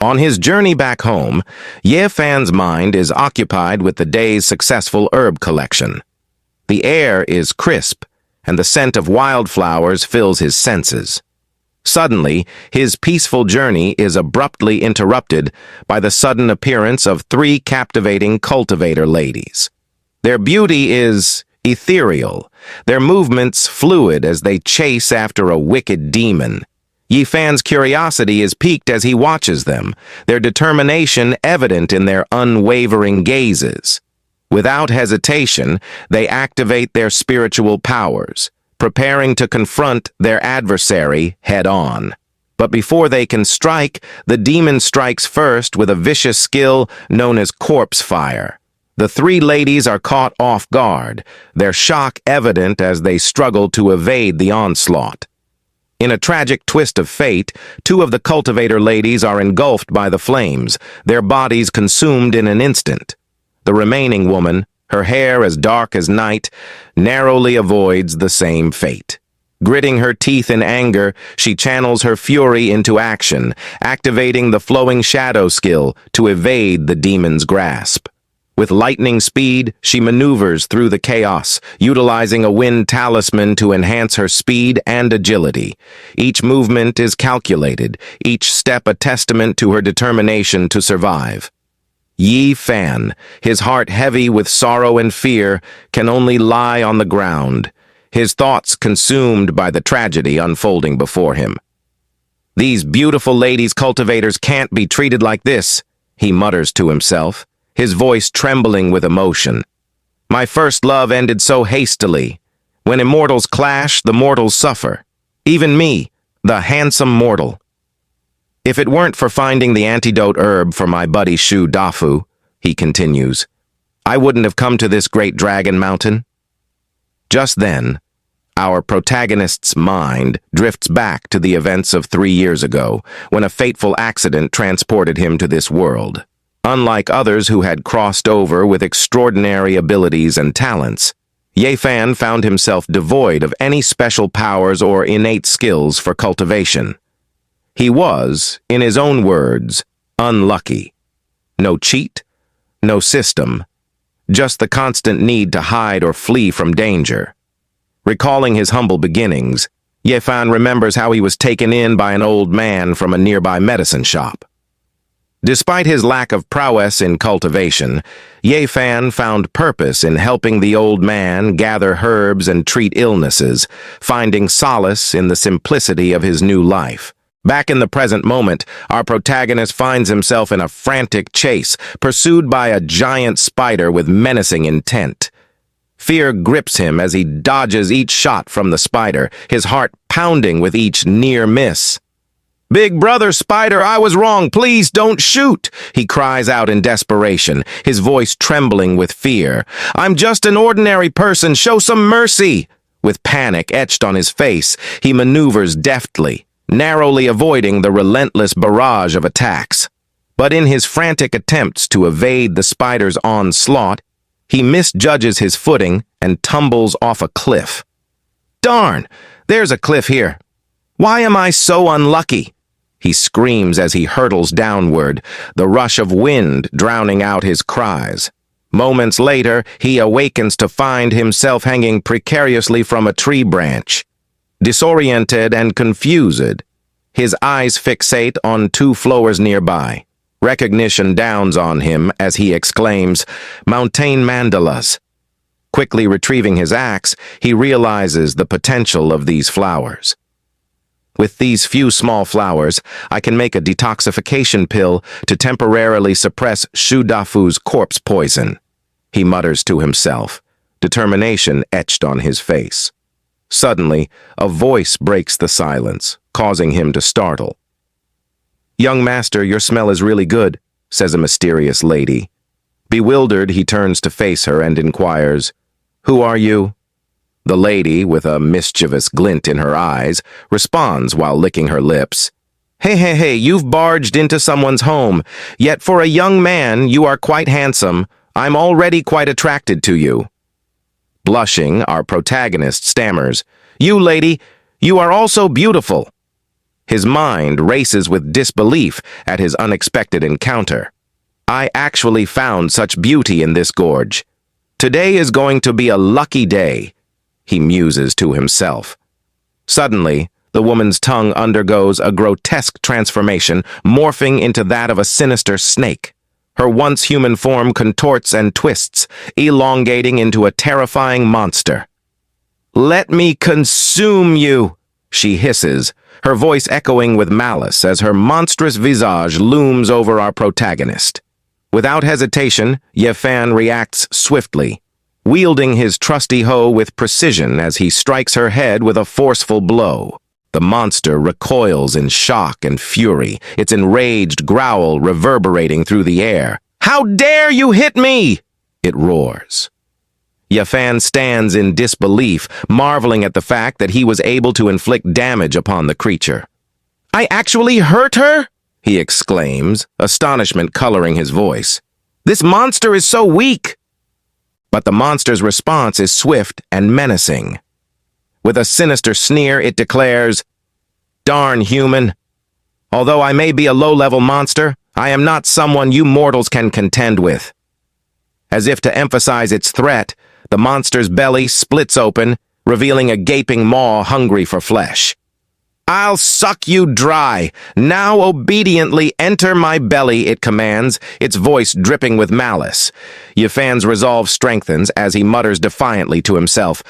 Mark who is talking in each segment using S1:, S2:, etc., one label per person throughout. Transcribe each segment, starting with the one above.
S1: On his journey back home, Ye Fan's mind is occupied with the day's successful herb collection. The air is crisp, and the scent of wildflowers fills his senses. Suddenly, his peaceful journey is abruptly interrupted by the sudden appearance of three captivating cultivator ladies. Their beauty is ethereal, their movements fluid as they chase after a wicked demon. Ye Fan's curiosity is piqued as he watches them, their determination evident in their unwavering gazes. Without hesitation, they activate their spiritual powers, preparing to confront their adversary head-on. But before they can strike, the demon strikes first with a vicious skill known as corpse fire. The three ladies are caught off guard, their shock evident as they struggle to evade the onslaught. In a tragic twist of fate, two of the cultivator ladies are engulfed by the flames, their bodies consumed in an instant. The remaining woman, her hair as dark as night, narrowly avoids the same fate. Gritting her teeth in anger, she channels her fury into action, activating the flowing shadow skill to evade the demon's grasp. With lightning speed, she maneuvers through the chaos, utilizing a wind talisman to enhance her speed and agility. Each movement is calculated, each step a testament to her determination to survive. Ye Fan, his heart heavy with sorrow and fear, can only lie on the ground, his thoughts consumed by the tragedy unfolding before him. "These beautiful ladies cultivators can't be treated like this," he mutters to himself, his voice trembling with emotion. "My first love ended so hastily. When immortals clash, the mortals suffer. Even me, the handsome mortal. If it weren't for finding the antidote herb for my buddy Shu Dafu," he continues, "I wouldn't have come to this great dragon mountain." Just then, our protagonist's mind drifts back to the events of 3 years ago, when a fateful accident transported him to this world. Unlike others who had crossed over with extraordinary abilities and talents, Ye Fan found himself devoid of any special powers or innate skills for cultivation. He was, in his own words, unlucky. No cheat, no system, just the constant need to hide or flee from danger. Recalling his humble beginnings, Ye Fan remembers how he was taken in by an old man from a nearby medicine shop. Despite his lack of prowess in cultivation, Ye Fan found purpose in helping the old man gather herbs and treat illnesses, finding solace in the simplicity of his new life. Back in the present moment, our protagonist finds himself in a frantic chase, pursued by a giant spider with menacing intent. Fear grips him as he dodges each shot from the spider, his heart pounding with each near miss. "Big brother spider, I was wrong, please don't shoot," he cries out in desperation, his voice trembling with fear. "I'm just an ordinary person, show some mercy." With panic etched on his face, he maneuvers deftly, narrowly avoiding the relentless barrage of attacks. But in his frantic attempts to evade the spider's onslaught, he misjudges his footing and tumbles off a cliff. "Darn, there's a cliff here. Why am I so unlucky?" he screams as he hurtles downward, the rush of wind drowning out his cries. Moments later, he awakens to find himself hanging precariously from a tree branch. Disoriented and confused, his eyes fixate on 2 floors nearby. Recognition dawns on him as he exclaims, "Mountain mandalas." Quickly retrieving his axe, he realizes the potential of these flowers. "With these few small flowers, I can make a detoxification pill to temporarily suppress Shu Dafu's corpse poison," he mutters to himself, determination etched on his face. Suddenly, a voice breaks the silence, causing him to startle. "Young master, your smell is really good," says a mysterious lady. Bewildered, he turns to face her and inquires, "Who are you?" The lady, with a mischievous glint in her eyes, responds while licking her lips. Hey, you've barged into someone's home, yet for a young man you are quite handsome. I'm already quite attracted to you." Blushing, our protagonist stammers, "You, lady, you are also beautiful." His mind races with disbelief at his unexpected encounter. I actually found such beauty in this gorge. Today is going to be a lucky day, he muses to himself. Suddenly, the woman's tongue undergoes a grotesque transformation, morphing into that of a sinister snake. Her once human form contorts and twists, elongating into a terrifying monster. "Let me consume you," she hisses, her voice echoing with malice as her monstrous visage looms over our protagonist. Without hesitation, Ye Fan reacts swiftly, wielding his trusty hoe with precision as he strikes her head with a forceful blow. The monster recoils in shock and fury, its enraged growl reverberating through the air. "How dare you hit me!" it roars. Ye Fan stands in disbelief, marveling at the fact that he was able to inflict damage upon the creature. "I actually hurt her?" he exclaims, astonishment coloring his voice. "This monster is so weak!" But the monster's response is swift and menacing. With a sinister sneer, it declares, "Darn human! Although I may be a low-level monster, I am not someone you mortals can contend with." As if to emphasize its threat, the monster's belly splits open, revealing a gaping maw hungry for flesh. "I'll suck you dry. Now obediently enter my belly," it commands, its voice dripping with malice. Ye Fan's resolve strengthens as he mutters defiantly to himself,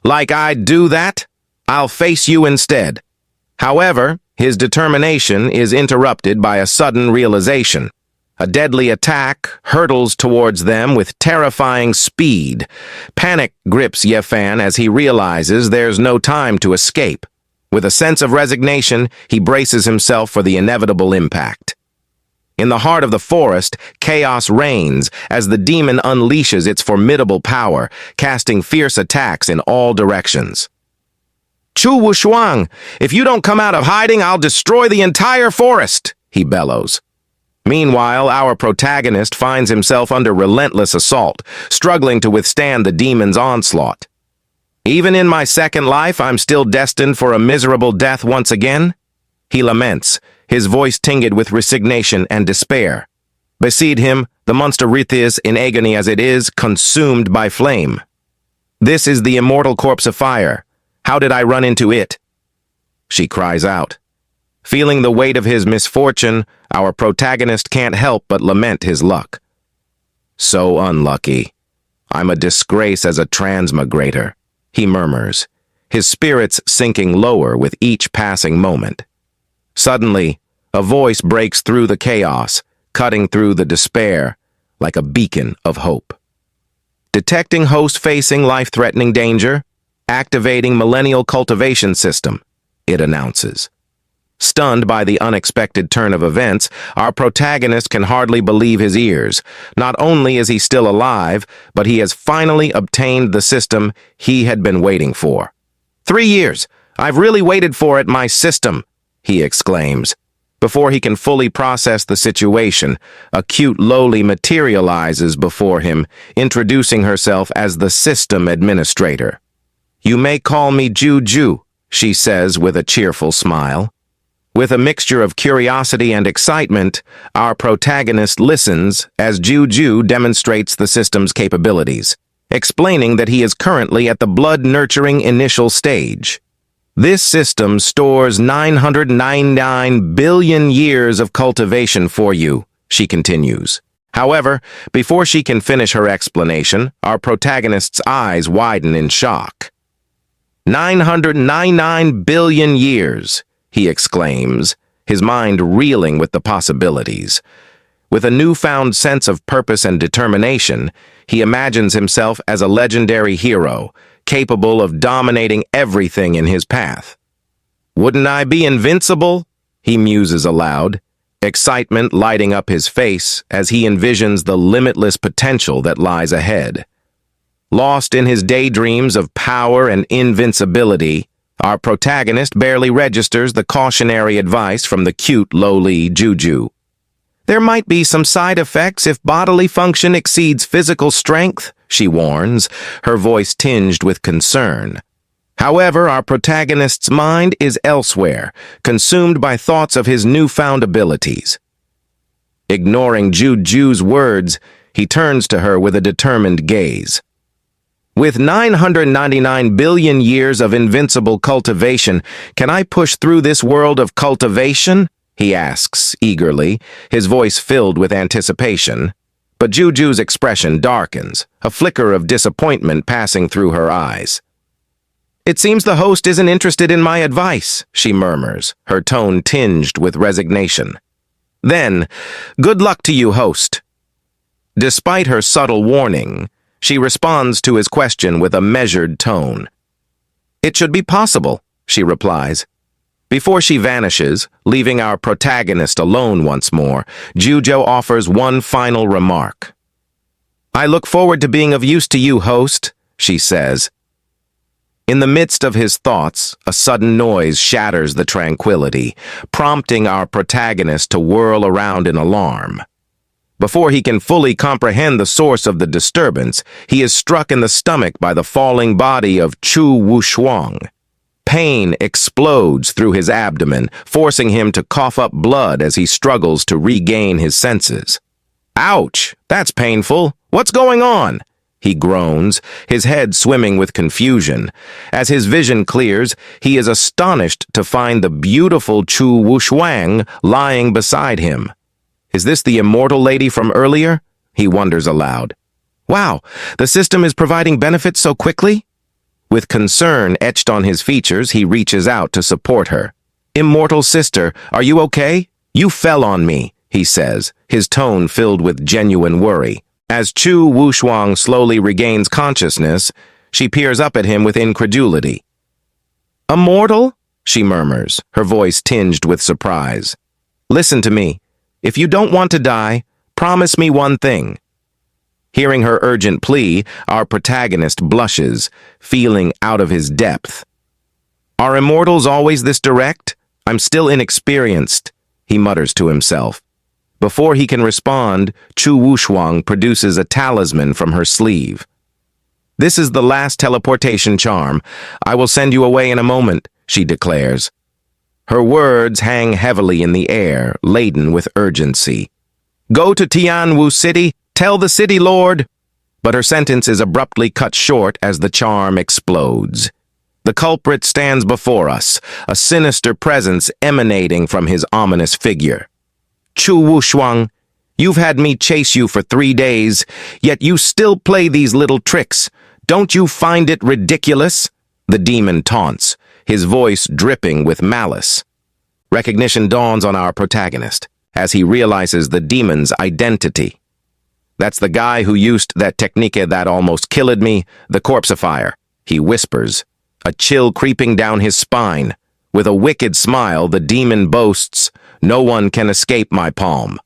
S1: "Like I'd do that? I'll face you instead." However, his determination is interrupted by a sudden realization. A deadly attack hurtles towards them with terrifying speed. Panic grips Ye Fan as he realizes there's no time to escape. With a sense of resignation, he braces himself for the inevitable impact. In the heart of the forest, chaos reigns as the demon unleashes its formidable power, casting fierce attacks in all directions. "Chu Wushuang, if you don't come out of hiding, I'll destroy the entire forest," he bellows. Meanwhile, our protagonist finds himself under relentless assault, struggling to withstand the demon's onslaught. "Even in my second life, I'm still destined for a miserable death once again?" he laments, his voice tinged with resignation and despair. Beside him, the monster writhes in agony as it is consumed by flame. "This is the immortal corpse of fire. How did I run into it?" she cries out. Feeling the weight of his misfortune, our protagonist can't help but lament his luck. "So unlucky. I'm a disgrace as a transmigrator," he murmurs, his spirits sinking lower with each passing moment. Suddenly, a voice breaks through the chaos, cutting through the despair like a beacon of hope. Detecting host facing life-threatening danger, activating Millennial Cultivation system, it announces. Stunned by the unexpected turn of events, our protagonist can hardly believe his ears. Not only is he still alive, but he has finally obtained the system he had been waiting for. 3 years! I've really waited for it, my system!" he exclaims. Before he can fully process the situation, a cute lowly materializes before him, introducing herself as the system administrator. "You may call me Juju," she says with a cheerful smile. With a mixture of curiosity and excitement, our protagonist listens as Juju demonstrates the system's capabilities, explaining that he is currently at the blood-nurturing initial stage. This system stores 999 billion years of cultivation for you, she continues. However, before she can finish her explanation, our protagonist's eyes widen in shock. 999 billion years, he exclaims, his mind reeling with the possibilities. With a newfound sense of purpose and determination, he imagines himself as a legendary hero, capable of dominating everything in his path. "Wouldn't I be invincible?" he muses aloud, excitement lighting up his face as he envisions the limitless potential that lies ahead. Lost in his daydreams of power and invincibility, our protagonist barely registers the cautionary advice from the cute, lowly Juju. "There might be some side effects if bodily function exceeds physical strength," she warns, her voice tinged with concern. However, our protagonist's mind is elsewhere, consumed by thoughts of his newfound abilities. Ignoring Juju's words, he turns to her with a determined gaze. With 999 billion years of invincible cultivation, can I push through this world of cultivation? He asks eagerly, his voice filled with anticipation. But Juju's expression darkens, a flicker of disappointment passing through her eyes. It seems the host isn't interested in my advice, she murmurs, her tone tinged with resignation. Then, good luck to you, host. Despite her subtle warning, she responds to his question with a measured tone. It should be possible, she replies. Before she vanishes, leaving our protagonist alone once more, Jujo offers one final remark. I look forward to being of use to you, host, she says. In the midst of his thoughts, a sudden noise shatters the tranquility, prompting our protagonist to whirl around in alarm. Before he can fully comprehend the source of the disturbance, he is struck in the stomach by the falling body of Chu Wushuang. Pain explodes through his abdomen, forcing him to cough up blood as he struggles to regain his senses. Ouch! That's painful! What's going on? He groans, his head swimming with confusion. As his vision clears, he is astonished to find the beautiful Chu Wushuang lying beside him. Is this the immortal lady from earlier? He wonders aloud. Wow, the system is providing benefits so quickly? With concern etched on his features, he reaches out to support her. Immortal sister, are you okay? You fell on me, he says, his tone filled with genuine worry. As Chu Wushuang slowly regains consciousness, she peers up at him with incredulity. Immortal? She murmurs, her voice tinged with surprise. Listen to me. If you don't want to die, promise me one thing. Hearing her urgent plea, our protagonist blushes, feeling out of his depth. Are immortals always this direct? I'm still inexperienced, he mutters to himself. Before he can respond, Chu Wushuang produces a talisman from her sleeve. This is the last teleportation charm. I will send you away in a moment, she declares. Her words hang heavily in the air, laden with urgency. Go to Tianwu City, tell the city lord. But her sentence is abruptly cut short as the charm explodes. The culprit stands before us, a sinister presence emanating from his ominous figure. Chu Wushuang, you've had me chase you for 3 days, yet you still play these little tricks. Don't you find it ridiculous? The demon taunts, his voice dripping with malice. Recognition dawns on our protagonist as he realizes the demon's identity. That's the guy who used that technique that almost killed me, the corpseifier, he whispers, a chill creeping down his spine. With a wicked smile, the demon boasts, no one can escape my palm.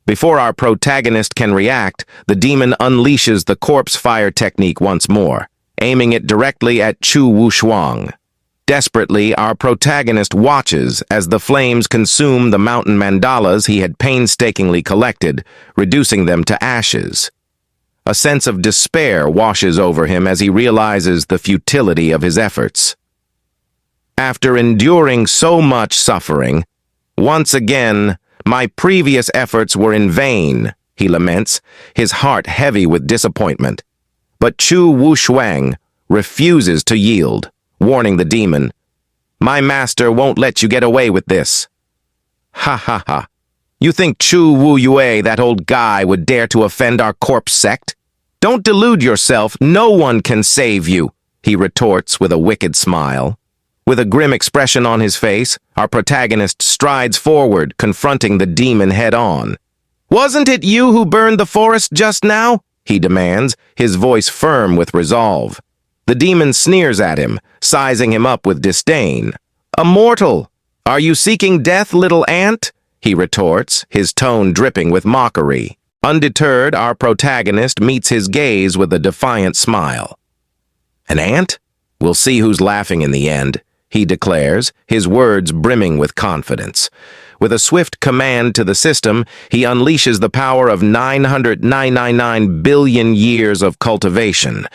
S1: Before our protagonist can react, the demon unleashes the corpse fire technique once more, aiming it directly at Chu Wushuang. Desperately, our protagonist watches as the flames consume the mountain mandalas he had painstakingly collected, reducing them to ashes. A sense of despair washes over him as he realizes the futility of his efforts. After enduring so much suffering, once again, my previous efforts were in vain, he laments, his heart heavy with disappointment. But Chu Wushuang refuses to yield, warning the demon, my master won't let you get away with this. Ha ha ha. You think Chu Wu Yue, that old guy, would dare to offend our corpse sect? Don't delude yourself, no one can save you, he retorts with a wicked smile. With a grim expression on his face, our protagonist strides forward, confronting the demon head-on. Wasn't it you who burned the forest just now? He demands, his voice firm with resolve. The demon sneers at him, sizing him up with disdain. A mortal! Are you seeking death, little ant? He retorts, his tone dripping with mockery. Undeterred, our protagonist meets his gaze with a defiant smile. An ant? We'll see who's laughing in the end, he declares, his words brimming with confidence. With a swift command to the system, he unleashes the power of 999 billion years of cultivation.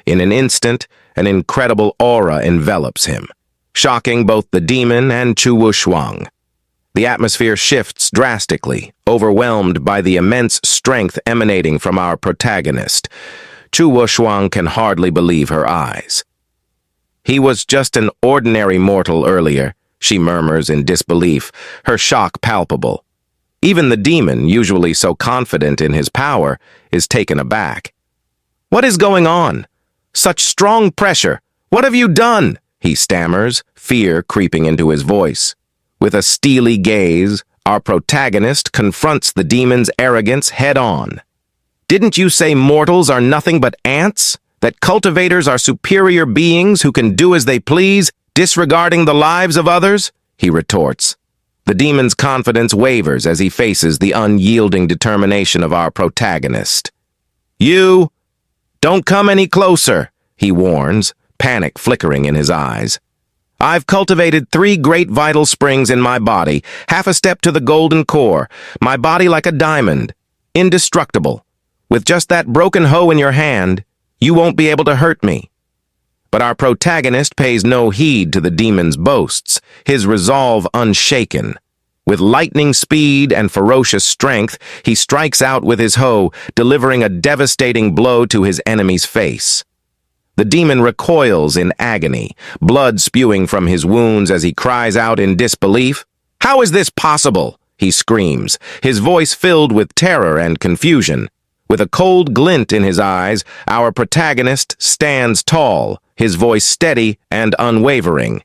S1: In an instant, an incredible aura envelops him, shocking both the demon and Tianwu City. The atmosphere shifts drastically, overwhelmed by the immense strength emanating from our protagonist. Tianwu City can hardly believe her eyes. "He was just an ordinary mortal earlier," she murmurs in disbelief, her shock palpable. Even the demon, usually so confident in his power, is taken aback. "What is going on? Such strong pressure! What have you done?" he stammers, fear creeping into his voice. With a steely gaze, our protagonist confronts the demon's arrogance head-on. "Didn't you say mortals are nothing but ants? That cultivators are superior beings who can do as they please, disregarding the lives of others?" he retorts. The demon's confidence wavers as he faces the unyielding determination of our protagonist. "You, don't come any closer," he warns, panic flickering in his eyes. "I've cultivated 3 great vital springs in my body, half a step to the golden core, my body like a diamond, indestructible. With just that broken hoe in your hand, you won't be able to hurt me." But our protagonist pays no heed to the demon's boasts, his resolve unshaken. With lightning speed and ferocious strength, he strikes out with his hoe, delivering a devastating blow to his enemy's face. The demon recoils in agony, blood spewing from his wounds as he cries out in disbelief. "How is this possible?" he screams, his voice filled with terror and confusion. With a cold glint in his eyes, our protagonist stands tall, his voice steady and unwavering.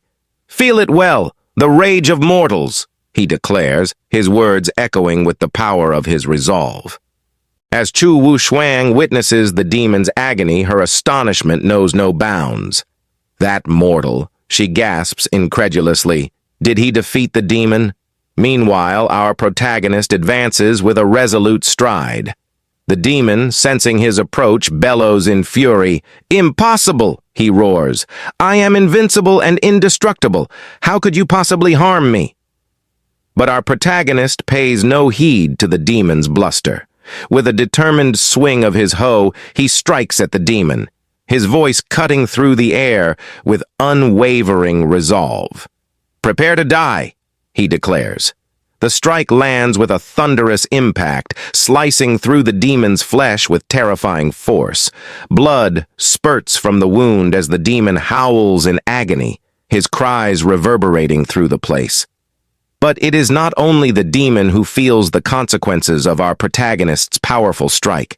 S1: "Feel it well, the rage of mortals," he declares, his words echoing with the power of his resolve. As Tianwu City witnesses the demon's agony, her astonishment knows no bounds. "That mortal," she gasps incredulously. "Did he defeat the demon?" Meanwhile, our protagonist advances with a resolute stride. The demon, sensing his approach, bellows in fury. "Impossible!" he roars. "I am invincible and indestructible. How could you possibly harm me?" But our protagonist pays no heed to the demon's bluster. With a determined swing of his hoe, he strikes at the demon, his voice cutting through the air with unwavering resolve. "Prepare to die," he declares. The strike lands with a thunderous impact, slicing through the demon's flesh with terrifying force. Blood spurts from the wound as the demon howls in agony, his cries reverberating through the place. But it is not only the demon who feels the consequences of our protagonist's powerful strike.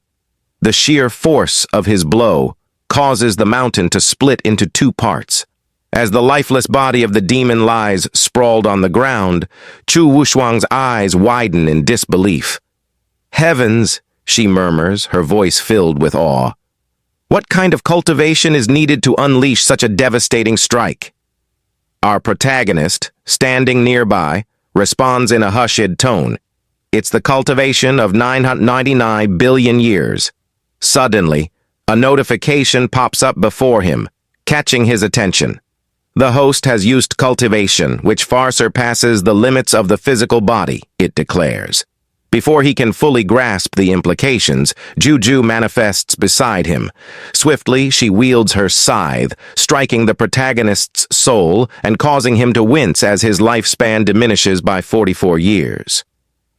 S1: The sheer force of his blow causes the mountain to split into 2 parts. As the lifeless body of the demon lies sprawled on the ground, Tianwu City's eyes widen in disbelief. "Heavens," she murmurs, her voice filled with awe. "What kind of cultivation is needed to unleash such a devastating strike?" Our protagonist, standing nearby, responds in a hushed tone. "It's the cultivation of 999 billion years." Suddenly, a notification pops up before him, catching his attention. The host has used cultivation, which far surpasses the limits of the physical body, it declares. Before he can fully grasp the implications, Juju manifests beside him. Swiftly, she wields her scythe, striking the protagonist's soul and causing him to wince as his lifespan diminishes by 44 years.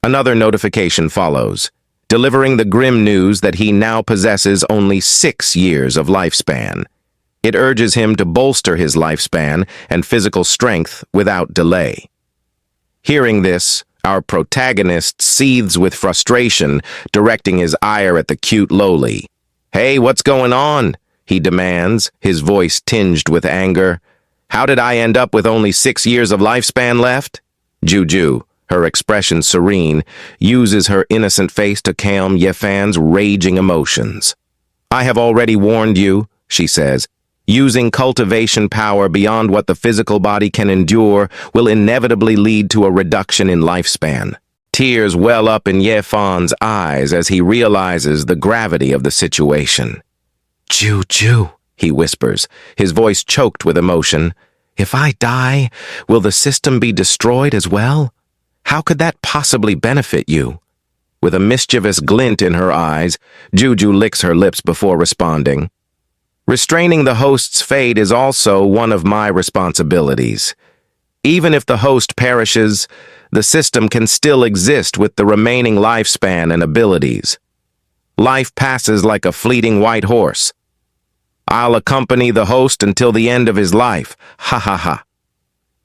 S1: Another notification follows, delivering the grim news that he now possesses only 6 years of lifespan. It urges him to bolster his lifespan and physical strength without delay. Hearing this, our protagonist seethes with frustration, directing his ire at the cute lowly. "Hey, what's going on?" he demands, his voice tinged with anger. "How did I end up with only 6 years of lifespan left?" Juju, her expression serene, uses her innocent face to calm Yefan's raging emotions. "I have already warned you," she says. "Using cultivation power beyond what the physical body can endure will inevitably lead to a reduction in lifespan." Tears well up in Yefan's eyes as he realizes the gravity of the situation. "Juju," he whispers, his voice choked with emotion. "If I die, will the system be destroyed as well? How could that possibly benefit you?" With a mischievous glint in her eyes, Juju licks her lips before responding. Restraining the host's fate is also one of my responsibilities. Even if the host perishes, the system can still exist with the remaining lifespan and abilities. Life passes like a fleeting white horse. I'll accompany the host until the end of his life. Ha ha ha.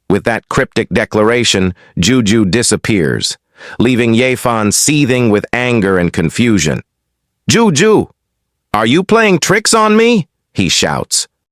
S1: With that cryptic declaration, Juju disappears, leaving Yefan seething with anger and confusion. Juju, are you playing tricks on me? He shouts.